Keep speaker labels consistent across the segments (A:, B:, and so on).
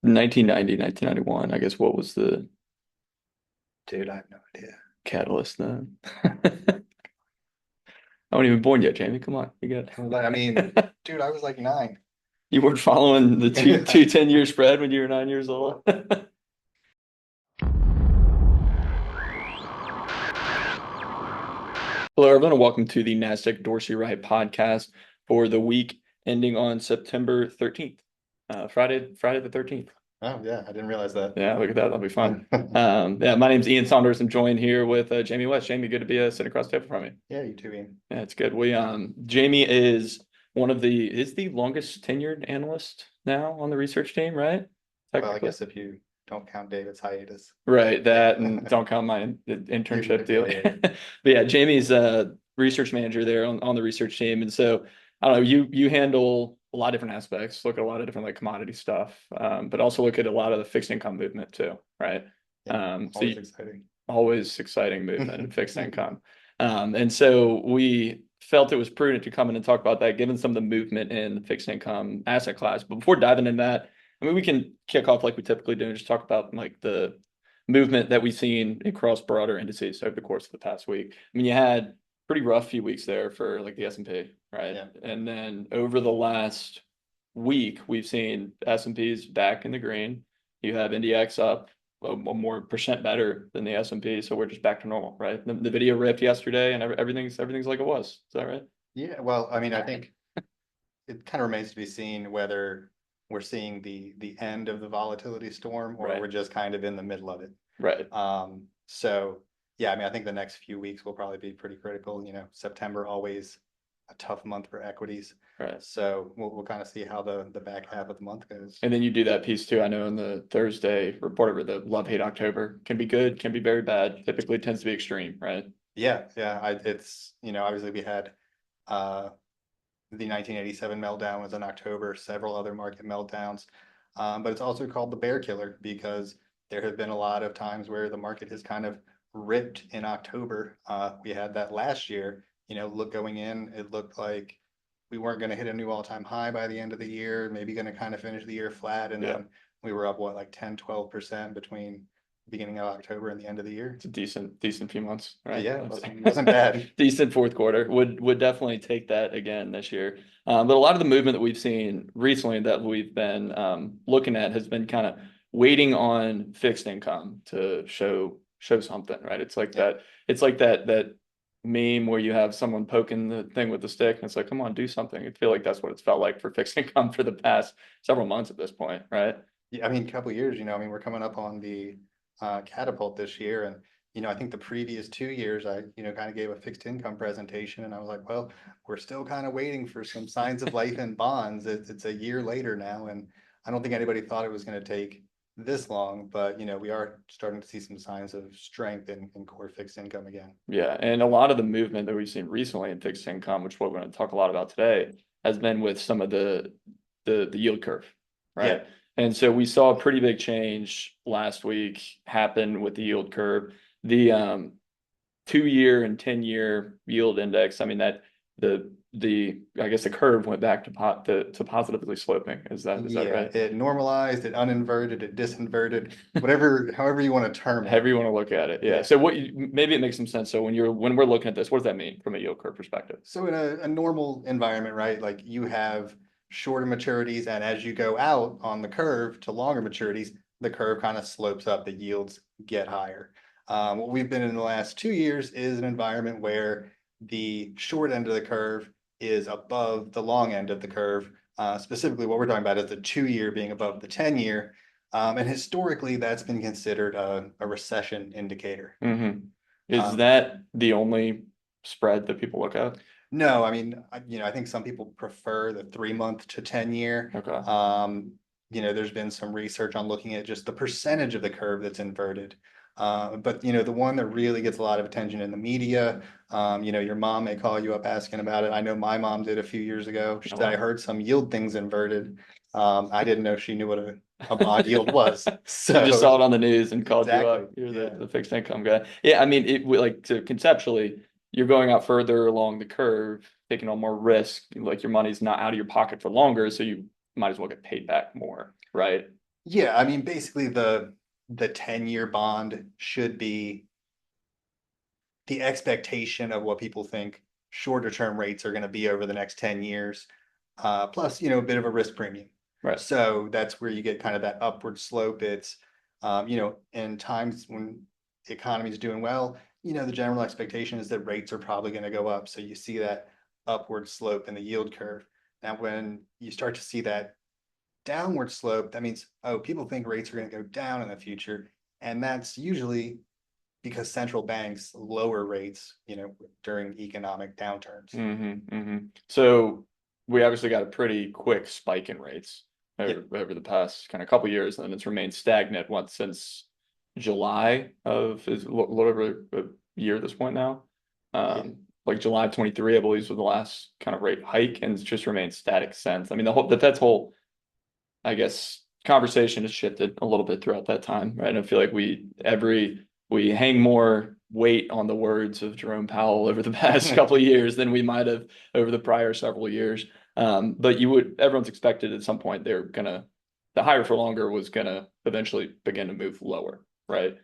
A: 1990, 1991. I guess what was the
B: Dude, I have no idea.
A: catalyst then? I wasn't even born yet, Jamie. Come on, you got.
B: Like, I mean, dude, I was like 9.
A: You weren't following the two 10-year spread when you were 9 years old. Hello, everyone, and welcome to the Nasdaq Dorsey Wright podcast for the week ending on September 13th, Friday the 13th.
B: Oh yeah, I didn't realize that.
A: Yeah, look at that. That'll be fun. Yeah, my name's Ian Saunders. I'm joined here with Jamie West. Jamie, good to be sitting across the table from you.
B: Yeah, you too, Ian.
A: Yeah, it's good. Jamie is is the longest tenured analyst now on the research team, right?
B: Well, I
A: Technically.
B: guess if you don't count David's hiatus.
A: Right,
B: Yeah.
A: that and don't count my internship
B: Yeah,
A: deal.
B: yeah, yeah.
A: But yeah, Jamie's research manager there on the research team. And so I don't know, you handle a lot of different aspects, look at a lot of different like commodity stuff, but also look at a lot of the fixed income movement too, right?
B: Yeah,
A: So
B: always exciting.
A: always exciting movement in fixed income. And so we felt it was prudent to come in and talk about that, given some of the movement in the fixed income asset class. But before diving into that, I mean, we can kick off like we typically do and just talk about like the movement that we've seen across broader indices over the course of the past week. I mean, you had pretty rough few weeks there for like the S&P, right?
B: Yeah.
A: And then over the last week, we've seen S&P's back in the green. You have NDX up a more percent better than the S&P, so we're just back to normal, right? The video ripped yesterday, and everything's like it was. Is that right?
B: Yeah, well, I mean, I think it kind of remains to be seen whether we're seeing the end of the volatility storm or
A: Right,
B: we're just kind of in the middle of it.
A: right.
B: So yeah, I mean, I think the next few weeks will probably be pretty critical. September always a tough month for equities.
A: Right.
B: So we'll kind of see how the back half of the month goes.
A: And then you do that piece too. I know in the Thursday report over the love hate October can be good, can be very bad. Typically it tends to be extreme, right?
B: Yeah, yeah. It's, obviously we had uh the 1987 meltdown was in October, several other market meltdowns. But it's also called the bear killer because there have been a lot of times where the market has kind of ripped in October. We had that last year. Look going in, it looked like we weren't going to hit a new all-time high by the end of the year, maybe going to kind of finish the year flat. And
A: Yeah.
B: then we were up, what, like 10, 12% between beginning of October and the end of the year.
A: It's a decent few months, right?
B: Yeah, it wasn't bad.
A: Decent fourth quarter. Would definitely take that again this year. But a lot of the movement that we've seen recently that we've been looking at has been kind of waiting on fixed income to show something, right?
B: Yeah.
A: It's like that meme where you have someone poking the thing with the stick and it's like, come on, do something. I feel like that's what it's felt like for fixed income for the past several months at this point, right?
B: Yeah, I mean, a couple of years, I mean, we're coming up on the catapult this year. And, I think the previous 2 years, I, kind of gave a fixed income presentation and I was like, well, we're still kind of waiting for some signs of life in bonds. It's a year later now. And I don't think anybody thought it was going to take this long, but, we are starting to see some signs of strength in core fixed income again.
A: Yeah, and a lot of the movement that we've seen recently in fixed income, which what we're going to talk a lot about today, has been with some of the yield curve,
B: Yeah.
A: right? And so we saw a pretty big change last week happen with the yield curve. The 2-year and 10-year yield index, I mean that the I guess the curve went back to positively sloping. Is that
B: Yeah,
A: right?
B: it normalized, it uninverted, it disinverted, whatever, however you want to term it.
A: However you want to look at it. Yeah.
B: Yeah.
A: So maybe it makes some sense. So when we're looking at this, what does that mean from a yield curve perspective?
B: So in a normal environment, right, like you have shorter maturities, and as you go out on the curve to longer maturities, the curve kind of slopes up, the yields get higher. What we've been in the last 2 years is an environment where the short end of the curve is above the long end of the curve. Specifically, what we're talking about is the 2-year being above the 10-year. And historically, that's been considered a recession indicator.
A: Hmm. Is
B: Um,
A: that the only spread that people look at?
B: No, I mean, I think some people prefer the 3 month to 10-year.
A: Okay.
B: There's been some research on looking at just the percentage of the curve that's inverted. But the one that really gets a lot of attention in the media, your mom may call you up asking about it. I know my mom did a few years ago. She
A: Oh,
B: said, I
A: wow.
B: heard some yield things inverted. I didn't know she knew what a bond yield was.
A: She just
B: So
A: saw it on the news and called you
B: exactly.
A: up. You're
B: Yeah.
A: the fixed income guy. Yeah, I mean, like to conceptually, you're going out further along the curve, taking on more risk. Like your money's not out of your pocket for longer, so you might as well get paid back more, right?
B: Yeah, I mean, basically the 10-year bond should be the expectation of what people think shorter term rates are going to be over the next 10 years. Plus, a bit of a risk premium.
A: Right.
B: So that's where you get kind of that upward slope. It's, in times when the economy is doing well, the general expectation is that rates are probably going to go up. So you see that upward slope in the yield curve. Now, when you start to see that downward slope, that means, oh, people think rates are going to go down in the future. And that's usually because central banks lower rates, during economic downturns.
A: So we obviously got a pretty quick spike in rates
B: Yeah.
A: over the past kind of couple years, and then it's remained stagnant once since July of is a little over a year at this point now.
B: Yeah.
A: Like July 23, I believe, was the last kind of rate hike, and it's just remained static since. I mean, the Fed's whole, I guess, conversation has shifted a little bit throughout that time, right? And I feel like we hang more weight on the words of Jerome Powell over the past couple of years than we might have over the prior several years. But everyone's expected at some point the higher for longer was gonna eventually begin to move lower, right?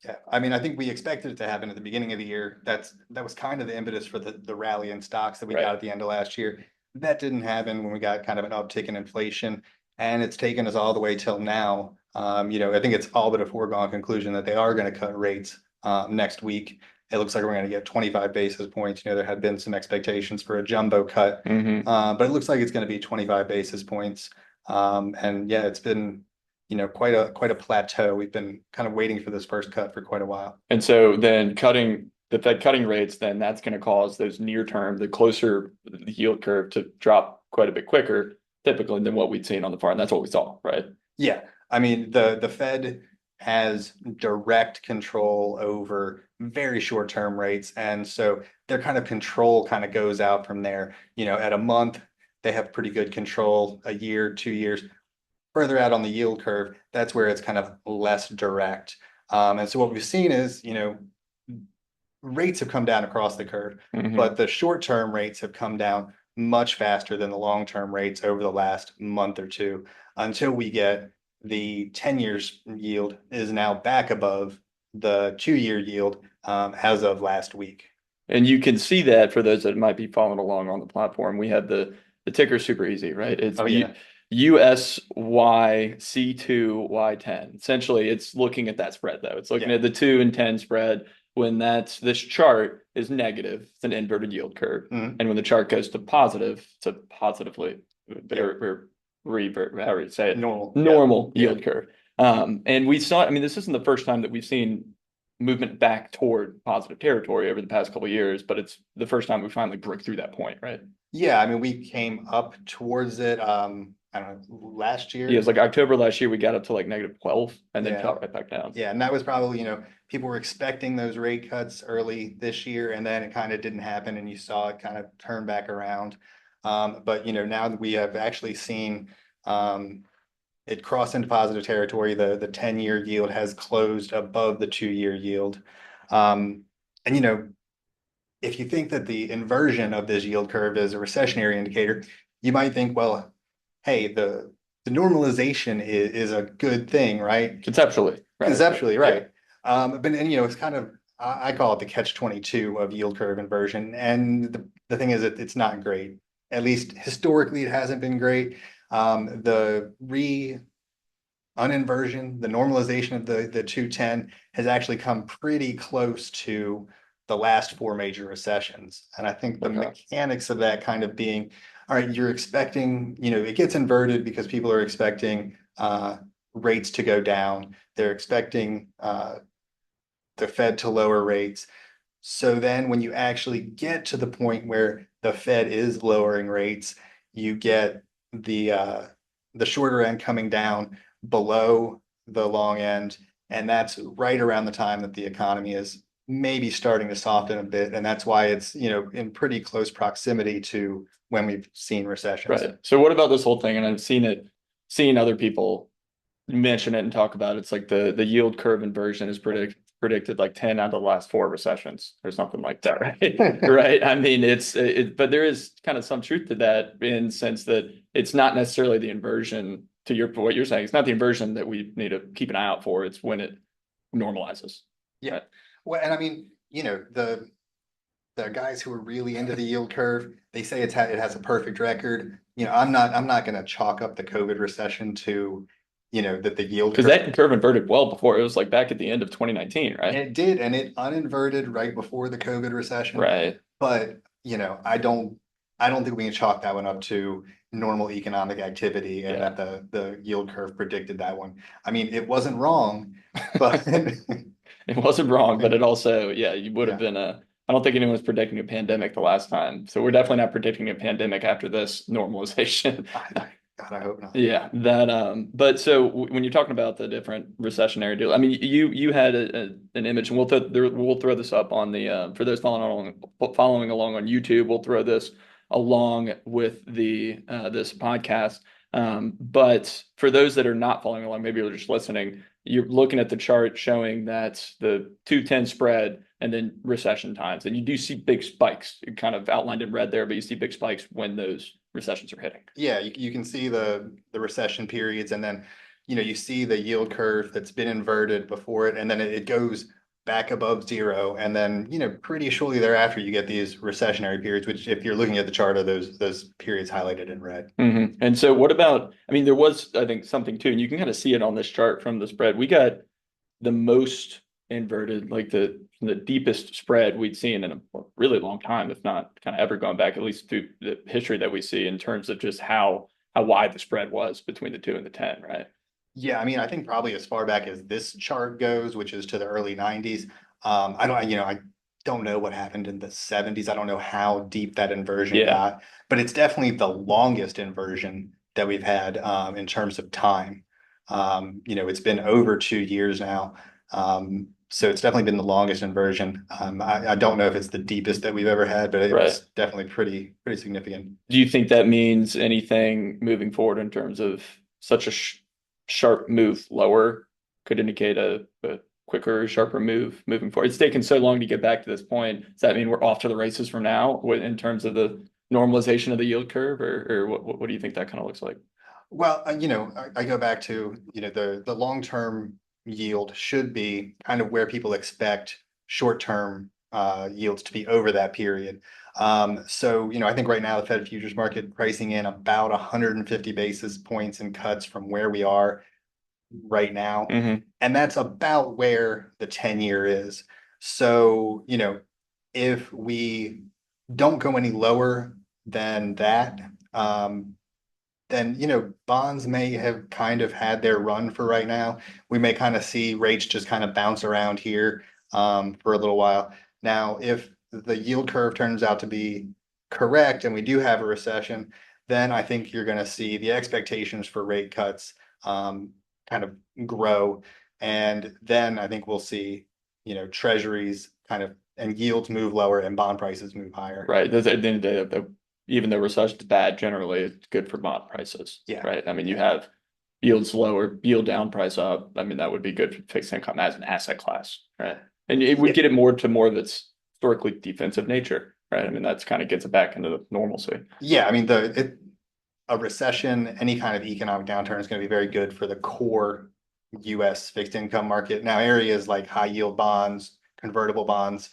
B: Yeah, I mean, I think we expected it to happen at the beginning of the year. That was kind of the impetus for the rally in stocks that we
A: Right.
B: got at the end of last year. That didn't happen when we got kind of an uptick in inflation, and it's taken us all the way till now. I think it's all but a foregone conclusion that they are going to cut rates next week. It looks like we're going to get 25 basis points. There had been some expectations for a jumbo cut, but it looks like it's going to be 25 basis points. And yeah, it's been quite a plateau. We've been kind of waiting for this first cut for quite a while.
A: And so then the Fed cutting rates, then that's going to cause those near term, the closer the yield curve to drop quite a bit quicker, typically than what we'd seen on the far. And that's what we saw, right?
B: Yeah. I mean, the Fed has direct control over very short term rates. And so their kind of control kind of goes out from there. At a month, they have pretty good control. A year, 2 years. Further out on the yield curve, that's where it's kind of less direct. And so what we've seen is, rates have come down across the curve, but the short-term rates have come down much faster than the long-term rates over the last month or two, until we get the 10 years yield is now back above the 2-year yield as of last week.
A: And you can see that for those that might be following along on the platform. We have the ticker super easy, right? It's USYC2Y10. Essentially, it's looking at that spread though. It's looking at the 2 and 10 spread. When this chart is negative, it's an inverted yield curve. And when the chart goes to positive, it's a positively revert, however you say it, normal yield curve. And we saw, I mean, this isn't the first time that we've seen movement back toward positive territory over the past couple of years, but it's the first time we finally broke through that point, right?
B: Yeah, I mean, we came up towards it, I don't know, last year.
A: Yeah, it's like October last year, we got up to like -12 and then fell right back down.
B: Yeah, and that was probably, people were expecting those rate cuts early this year, and then it kind of didn't happen, and you saw it kind of turn back around. But now that we have actually seen it cross into positive territory, the 10-year yield has closed above the 2-year yield. And if you think that the inversion of this yield curve is a recessionary indicator, you might think, well, hey, the normalization is a good thing, right?
A: Conceptually,
B: right? Conceptually, right. But it's kind of, I call it the catch-22 of yield curve inversion. And the thing is that it's not great. At least historically, it hasn't been great. The uninversion, the normalization of the 210 has actually come pretty close to the last 4 major recessions. And I think the mechanics of that kind of being, all right, you're expecting, it gets inverted because people are expecting rates to go down. They're expecting the Fed to lower rates. So then when you actually get to the point where the Fed is lowering rates, you get the shorter end coming down below the long end. And that's right around the time that the economy is maybe starting to soften a bit. And that's why it's, in pretty close proximity to when we've seen recessions.
A: Right. So what about this whole thing? And I've seen other people mention it and talk about it. It's like the yield curve inversion is predicted like 10 out of the last 4 recessions or something like that, right? Right. I mean, but there is kind of some truth to that in the sense that it's not necessarily the inversion to what you're saying, it's not the inversion that we need to keep an eye out for. It's when it normalizes.
B: Yeah.
A: Right?
B: Well, and I mean, the guys who are really into the yield curve, they say it has a perfect record. I'm not going to chalk up the COVID recession to, that the yield
A: Because
B: curve.
A: that curve inverted well before. It was like back at the end of 2019, right?
B: It did, and it uninverted right before the COVID recession.
A: Right.
B: But, I don't think we can chalk that one up to normal economic activity and
A: Yeah.
B: that the yield curve predicted that one. I mean, it wasn't wrong, but
A: It wasn't wrong, but it also, yeah, you would have
B: yeah,
A: been I don't think anyone was predicting a pandemic the last time. So we're definitely not predicting a pandemic after this normalization.
B: God, I hope not.
A: Yeah, that but so when you're talking about the different recessionary deal, I mean you had an image, and we'll throw this up on the for those following along on YouTube, we'll throw this along with the this podcast. But for those that are not following along, maybe you're just listening, you're looking at the chart showing that the 210 spread and then recession times, and you do see big spikes kind of outlined in red there, but you see big spikes when those recessions are hitting.
B: Yeah, you can see the recession periods, and then you see the yield curve that's been inverted before it, and then it goes back above zero, and then pretty shortly thereafter you get these recessionary periods, which if you're looking at the chart, are those periods highlighted in red.
A: And so what about, I mean, there was, I think, something too, and you can kind of see it on this chart from the spread. We got the most inverted, like the deepest spread we'd seen in a really long time, if not kind of ever going back, at least through the history that we see in terms of just how wide the spread was between the 2 and the 10, right?
B: Yeah, I mean, I think probably as far back as this chart goes, which is to the early 90s. I don't know what happened in the 70s. I don't know how deep that inversion
A: Yeah.
B: got, but it's definitely the longest inversion that we've had in terms of time. It's been over 2 years now. So it's definitely been the longest inversion. I don't know if it's the deepest that we've ever had, but it
A: Right.
B: was definitely pretty significant.
A: Do you think that means anything moving forward in terms of such a sharp move lower could indicate a quicker, sharper move moving forward? It's taken so long to get back to this point. Does that mean we're off to the races from now in terms of the normalization of the yield curve, or what do you think that kind of looks like?
B: Well, I go back to, the long-term yield should be kind of where people expect short-term yields to be over that period. So, I think right now the Fed futures market pricing in about 150 basis points in cuts from where we are right now.
A: Mm-hmm.
B: And that's about where the 10-year is. So, if we don't go any lower than that, then bonds may have kind of had their run for right now. We may kind of see rates just kind of bounce around here for a little while. Now, if the yield curve turns out to be correct and we do have a recession, then I think you're going to see the expectations for rate cuts kind of grow, and then I think we'll see treasuries kind of and yields move lower and bond prices move higher.
A: Right. At the end of the day, even though recession's bad, generally it's good for bond prices.
B: Yeah.
A: Right. I mean, you have yields lower, yield down, price up. I mean, that would be good for fixed income as an asset class. Right. And it would
B: Yeah.
A: get it more of its historically defensive nature. Right. I mean, that's kind of gets it back into the normalcy.
B: Yeah, I mean a recession, any kind of economic downturn is going to be very good for the core US fixed income market. Now, areas like high yield bonds, convertible bonds,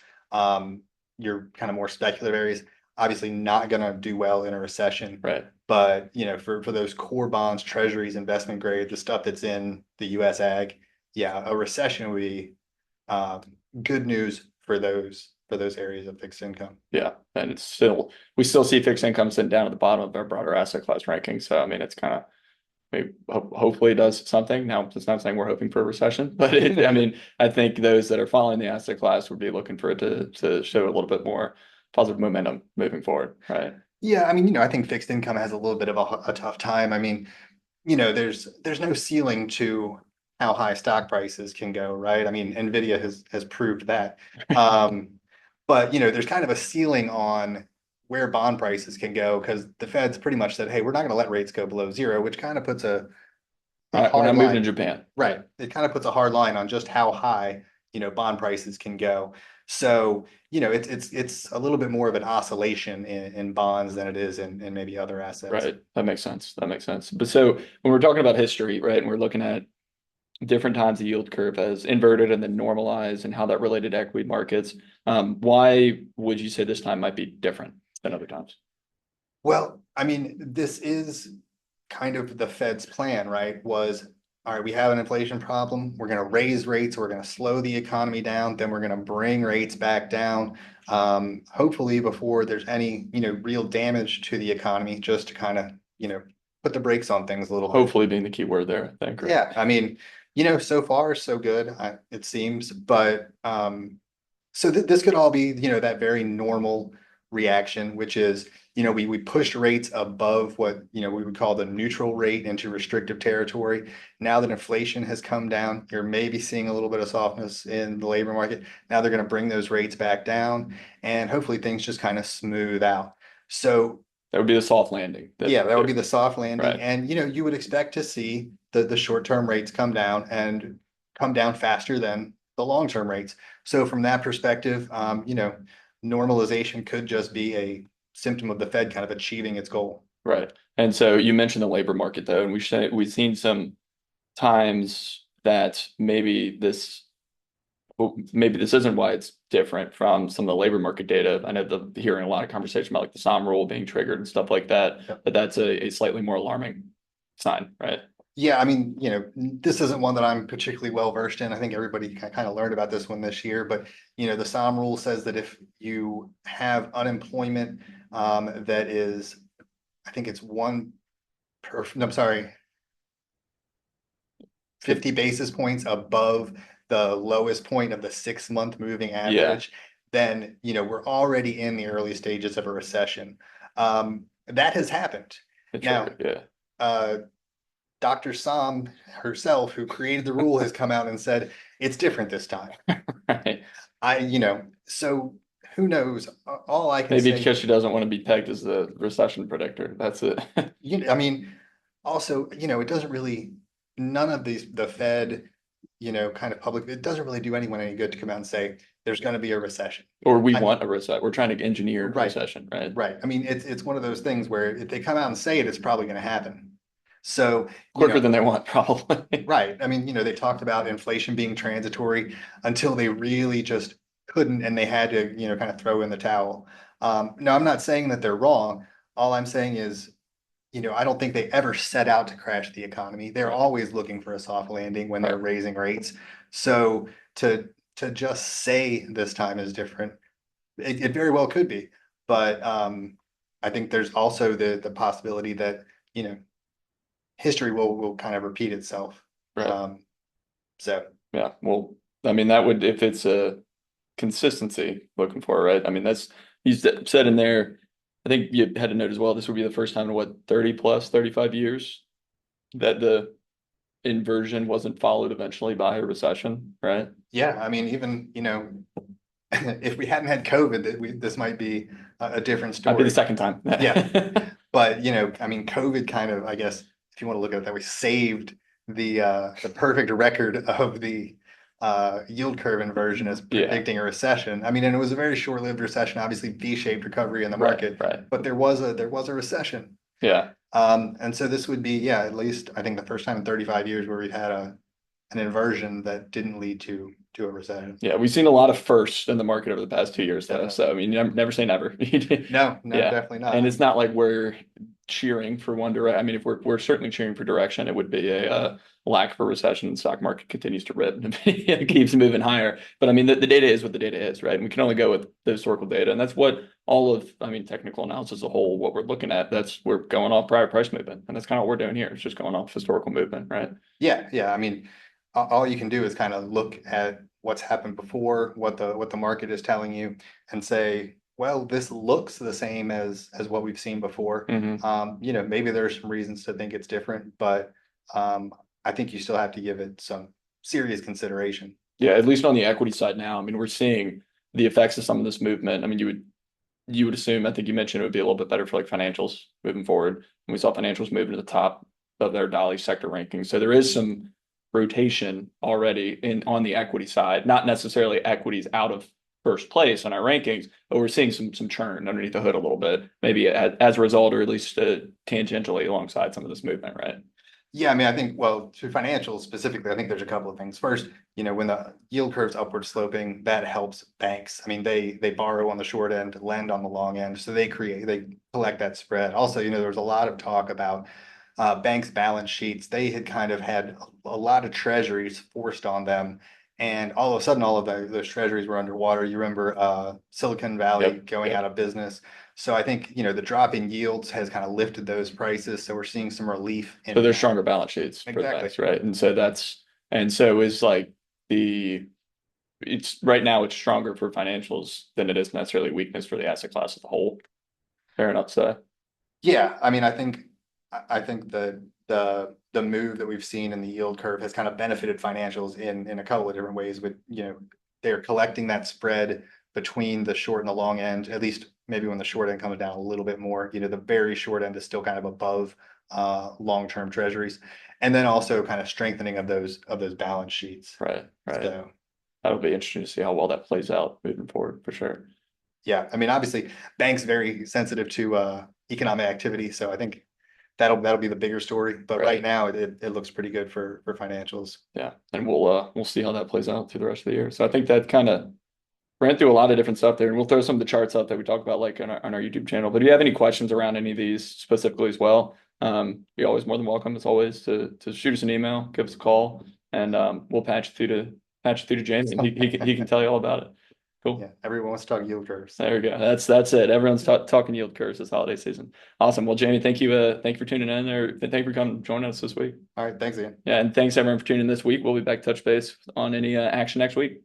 B: your kind of more speculative areas, obviously not going to do well in a recession.
A: Right.
B: But for those core bonds, treasuries, investment grade, the stuff that's in the US ag, yeah, a recession would be good news for those areas of fixed income.
A: Yeah. And we still see fixed income sitting down at the bottom of our broader asset class ranking. So, I mean, it's kind of, maybe hopefully it does something. Now, it's not saying we're hoping for a recession, but I mean, I think those that are following the asset class would be looking for it to show a little bit more positive momentum moving forward, right?
B: Yeah, I mean, I think fixed income has a little bit of a tough time. I mean, there's no ceiling to how high stock prices can go, right? I mean, Nvidia has proved that. But there's kind of a ceiling on where bond prices can go because the Fed's pretty much said, hey, we're not going to let rates go below zero, which kind of puts a
A: All right, we're
B: hard
A: not moving to
B: line.
A: Japan.
B: Right. It kind of puts a hard line on just how high, bond prices can go. So, it's a little bit more of an oscillation in bonds than it is in maybe other assets.
A: Right. That makes sense. That makes sense. But so when we're talking about history, right, and we're looking at different times the yield curve has inverted and then normalized and how that related to equity markets, why would you say this time might be different than other times?
B: Well, I mean, this is kind of the Fed's plan, right? Was, all right, we have an inflation problem. We're going to raise rates. We're going to slow the economy down. Then we're going to bring rates back down. Hopefully before there's any, real damage to the economy, just to kind of, put the brakes on things a little bit.
A: Hopefully being the key word there, I think. Right?
B: Yeah, I mean, so far so good, it seems, but so this could all be, that very normal reaction, which is, we pushed rates above what, we would call the neutral rate into restrictive territory. Now that inflation has come down, you're maybe seeing a little bit of softness in the labor market. Now they're going to bring those rates back down and hopefully things just kind of smooth out. So
A: That would be the soft landing.
B: yeah, that would be the soft landing.
A: Right.
B: And you would expect to see the short-term rates come down and come down faster than the long-term rates. So from that perspective, normalization could just be a symptom of the Fed kind of achieving its goal.
A: Right. And so you mentioned the labor market though, and we've seen some times that maybe this isn't why it's different from some of the labor market data. I know hearing a lot of conversation about like the SOM rule being triggered and stuff like that,
B: Yep.
A: but that's a slightly more alarming sign, right?
B: Yeah, I mean, this isn't one that I'm particularly well versed in. I think everybody kind of learned about this one this year, but the SOM rule says that if you have unemployment that is, I think it's I'm sorry, 50 basis points above the lowest point of the 6-month moving average, then we're already in the early stages of a recession. That has happened. Now, Dr. Som herself, who created the rule, has come out and said it's different this time.
A: Right.
B: So who knows? All I can
A: Maybe
B: say,
A: because she doesn't want to be pegged as the recession predictor. That's it.
B: I mean, also, it doesn't really, none of the Fed, kind of public, it doesn't really do anyone any good to come out and say there's going to be a recession.
A: Or we want a recession. We're trying to engineer a
B: Right.
A: recession, right?
B: Right. I mean, it's one of those things where if they come out and say it, it's probably going to happen. So
A: Quicker than they want, probably.
B: right. I mean, they talked about inflation being transitory until they really just couldn't, and they had to, kind of throw in the towel. Now, I'm not saying that they're wrong. All I'm saying is, I don't think they ever set out to crash the economy. They're always looking for a soft landing when they're raising rates. So to just say this time is different, it very well could be. But I think there's also the possibility that, history will kind of repeat itself.
A: Right.
B: So
A: Yeah. Well, I mean, that would, if it's a consistency looking for, right? I mean, you said in there, I think you had a note as well. This would be the first time in what, 35 years that the inversion wasn't followed eventually by a recession, right?
B: yeah, I mean, even, if we hadn't had COVID, this might be a different
A: Might be the
B: story.
A: second time.
B: Yeah. But, I mean, COVID kind of, I guess, if you want to look at it that way, saved the perfect record of the yield curve inversion as predicting a recession. I mean, and it was a very short-lived recession, obviously V-shaped recovery in the market,
A: Right.
B: but there was a recession.
A: Yeah.
B: And so this would be, at least I think the first time in 35 years where we've had an inversion that didn't lead to a recession.
A: Yeah, we've seen a lot of firsts in the market over the past 2 years, though.
B: Definitely.
A: So I mean, never say never.
B: No,
A: Yeah.
B: definitely not.
A: And it's not like we're cheering for one direction. I mean, if we're certainly cheering for direction, it would be a lack of a recession. The stock market continues to rip and it keeps moving higher. But I mean, the data is what the data is, right? And we can only go with the historical data, and that's what technical analysis as a whole, what we're looking at. We're going off prior price movement, and that's kind of what we're doing here. It's just going off historical movement, right?
B: Yeah. I mean, all you can do is kind of look at what's happened before, what the market is telling you, and say, well, this looks the same as what we've seen before. Maybe there's some reasons to think it's different, but I think you still have to give it some serious consideration.
A: Yeah, at least on the equity side now. I mean, we're seeing the effects of some of this movement. I mean, you would assume, I think you mentioned it would be a little bit better for like financials moving forward. And we saw financials moving to the top of their Dolly sector rankings. So there is some rotation already on the equity side, not necessarily equities out of first place on our rankings, but we're seeing some churn underneath the hood a little bit, maybe as a result, or at least tangentially alongside some of this movement, right?
B: Yeah, I mean, I think, well, to financials specifically, I think there's a couple of things. First, when the yield curve's upward sloping, that helps banks. I mean, they borrow on the short end, lend on the long end, so they collect that spread. Also, there was a lot of talk about banks' balance sheets. They had kind of had a lot of treasuries forced on them. And all of a sudden, all of those treasuries were underwater. You remember Silicon Valley going out of business. So I think, the drop in yields has kind of lifted those prices. So we're seeing some relief
A: So
B: in
A: there's
B: that.
A: stronger balance sheets for the
B: Exactly.
A: banks, right? And so is like the it's right now it's stronger for financials than it is necessarily weakness for the asset class as a whole. Fair enough, so
B: Yeah, I mean, I think the move that we've seen in the yield curve has kind of benefited financials in a couple of different ways. With they're collecting that spread between the short and the long end. At least maybe when the short end comes down a little bit more, the very short end is still kind of above long-term treasuries, and then also kind of strengthening of those balance sheets.
A: right.
B: So
A: That'll be interesting to see how well that plays out moving forward for sure.
B: yeah, I mean, obviously, banks very sensitive to economic activity, so I think that'll be the bigger story. But right now, it looks pretty good for financials.
A: Yeah, and we'll see how that plays out through the rest of the year. So I think that kind of ran through a lot of different stuff there, and we'll throw some of the charts out that we talk about like on our YouTube channel. But if you have any questions around any of these specifically as well, you're always more than welcome as always to shoot us an email, give us a call, and we'll patch you through to James, and he can tell you all about it. Cool.
B: Yeah, everyone wants to talk yield curves.
A: There we go. That's it. Everyone's talking yield curves this holiday season. Awesome. Well, Jamie, thank you. Thank you for tuning in there. Thank you for coming joining us this week.
B: All right, thanks, Ian.
A: Yeah, and thanks everyone for tuning in this week. We'll be back touch base on any action next week.